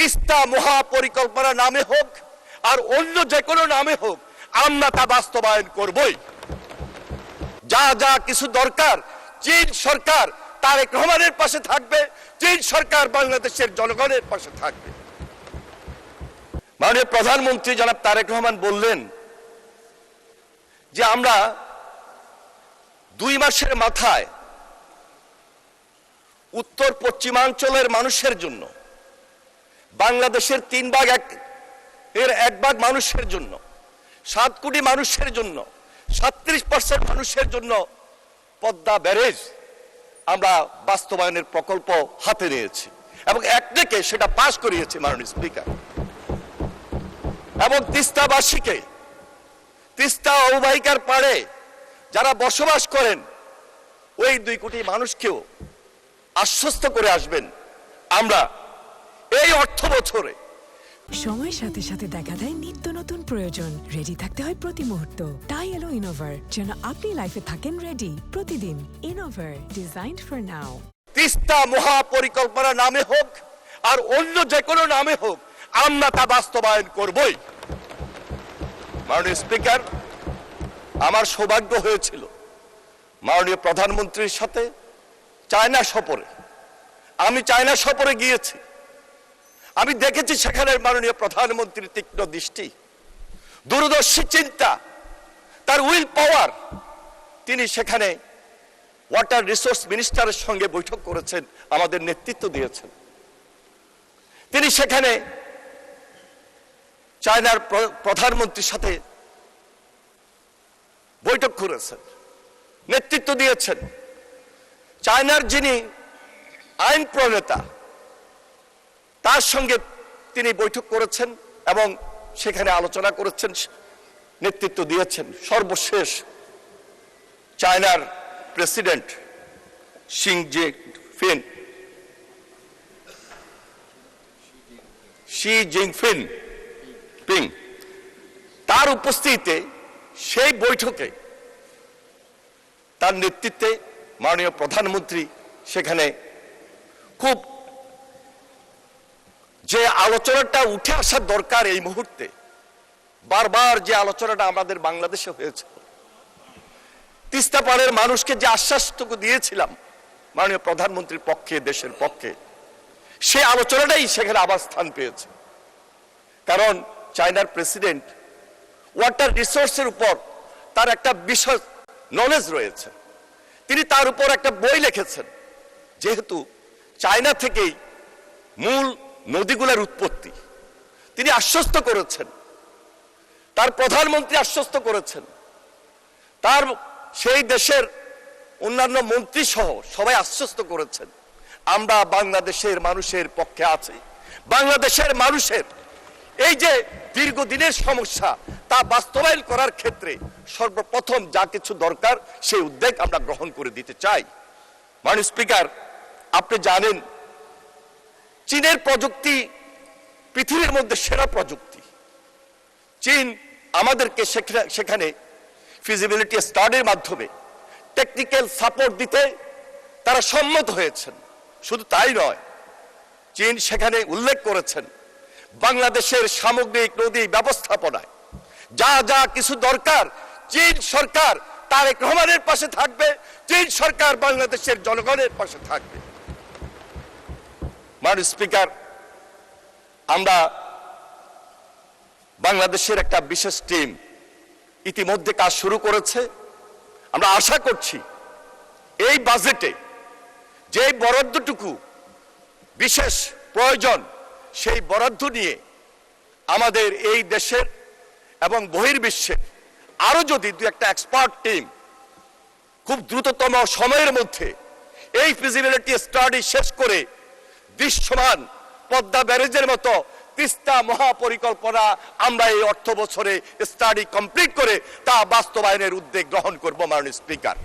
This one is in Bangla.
তিস্তা মহাপরিকল্পনা নামে হোক আর অন্য যে কোনো নামে হোক, আমরা তা বাস্তবায়ন করবই। যা যা কিছু দরকার, চীন সরকার তারেক রহমানের পাশে থাকবে, চীন সরকার বাংলাদেশের জনগণের পাশে থাকবে। মাননীয় প্রধানমন্ত্রী জনাব তারেক রহমান বললেন যে আমরা 2 মাসের মাথায় উত্তর পশ্চিমাঞ্চলের মানুষের জন্য, বাংলাদেশের 1 ভাগ মানুষের জন্য, 7 কোটি মানুষের জন্য, 37% মানুষের জন্য পদ্মা ব্যারেজ আমরা বাস্তবায়নের প্রকল্প হাতে নিয়েছি এবং একদিকে সেটা পাশ করিয়েছি মাননীয় স্পিকার। এবং তিস্তাবাসীকে, তিস্তা অববাহিকার পাড়ে যারা বসবাস করেন ওই 2 কোটি মানুষকেও আশ্বস্ত করে আসবেন আমরা এই অর্থ বছরে। সময়ের সাথে সাথে দেখা দেয় নিত্য নতুন প্রয়োজন। রেডি থাকতে হয় প্রতি মুহূর্ত। তাই এলো ইনোভার, যেন আপনি লাইফে থাকেন রেডি প্রতিদিন। ইনোভার, ডিজাইনড ফর নাও। তিস্তা মহাপরিকল্পনা নামে হোক আর অন্য যে কোনো নামে হোক, আমরা তা বাস্তবায়ন করবই। মাননীয় স্পিকার, আমার সৌভাগ্য হয়েছিল মাননীয় প্রধানমন্ত্রীর সাথে চায়না সফরে। আমি চায়না সফরে গিয়েছি, আমি দেখেছি সেখানে মাননীয় প্রধানমন্ত্রীর তীক্ষ্ণ দৃষ্টি, দূরদর্শী চিন্তা, তার উইল পাওয়ার। তিনি সেখানে ওয়াটার রিসোর্স মিনিস্টারের সঙ্গে বৈঠক করেছেন, আমাদের নেতৃত্ব দিয়েছেন। তিনি সেখানে চায়নার প্রধানমন্ত্রীর সাথে বৈঠক করেছেন, নেতৃত্ব দিয়েছেন। চায়নার যিনি আইন প্রণেতা, তার সঙ্গে তিনি বৈঠক করেছেন এবং সেখানে আলোচনা করেছেন, নেতৃত্ব দিয়েছেন। সর্বশেষ চায়নার প্রেসিডেন্ট শি জিনপিং তার উপস্থিতিতে সেই বৈঠকে তার নেতৃত্বে মাননীয় প্রধানমন্ত্রী সেখানে খুব যে আলোচনাটা উঠে আসার দরকার এই মুহূর্তে, বারবার যে আলোচনাটা আমাদের বাংলাদেশে হয়েছে, তিস্তা পাড়ের মানুষকে যে আশ্বাসটুকু দিয়েছিলাম মাননীয় প্রধানমন্ত্রীর পক্ষে, দেশের পক্ষে, সেই আলোচনাটাই সেখানে আবার স্থান পেয়েছে। কারণ চায়নার প্রেসিডেন্ট ওয়াটার রিসোর্সের উপর তার একটা বিশদ নলেজ রয়েছে। তিনি তার উপর একটা বই লিখেছেন, যেহেতু চায়না থেকেই মূল নদীগুলোর উৎপত্তি। তিনি আশ্বস্ত করেছেন, তার প্রধানমন্ত্রী আশ্বস্ত করেছেন, তার সেই দেশের অন্যান্য মন্ত্রী সহ সবাই আশ্বস্ত করেছেন, আমরা বাংলাদেশের মানুষের পক্ষে আছি। বাংলাদেশের মানুষের এই যে দীর্ঘদিনের সমস্যা তা বাস্তবায়ন করার ক্ষেত্রে সর্বপ্রথম যা কিছু দরকার সেই উদ্যোগ আমরা গ্রহণ করে দিতে চাই। মাননীয় স্পিকার, আপনি জানেন চীনের প্রযুক্তি পৃথিবীর মধ্যে সেরা প্রযুক্তি। চীন আমাদেরকে সেখানে ফিজিবিলিটি স্টাডির মাধ্যমে টেকনিক্যাল সাপোর্ট দিতে তারা সম্মত হয়েছেন। শুধু তাই নয়, চীন সেখানে উল্লেখ করেছেন বাংলাদেশের সামগ্রিক নদী ব্যবস্থাপনায় যা যা কিছু দরকার, চীন সরকার তারেক রহমানের পাশে থাকবে, চীন সরকার বাংলাদেশের জনগণের পাশে থাকবে। মাননীয় স্পিকার, আমরা বাংলাদেশের একটা বিশেষ টিম ইতিমধ্যে কাজ শুরু করেছে। আমরা আশা করছি এই বাজেটে যে বরাদ্দটুকু বিশেষ প্রয়োজন, সেই বরাদ্দ নিয়ে আমাদের এই দেশের এবং বহির্বিশ্বের আরো যদি 2-1টা এক্সপার্ট টিম খুব দ্রুততম সময়ের মধ্যে এই ফিজিবিলিটি স্টাডি শেষ করে দৃশ্যমান পদ্মা ব্যারেজের মতো তিস্তা মহাপরিকল্পনা আমরা এই অর্থ বছরে স্টাডি কমপ্লিট করে তা বাস্তবায়নের উদ্যোগ গ্রহণ করব। মাননীয় স্পিকার।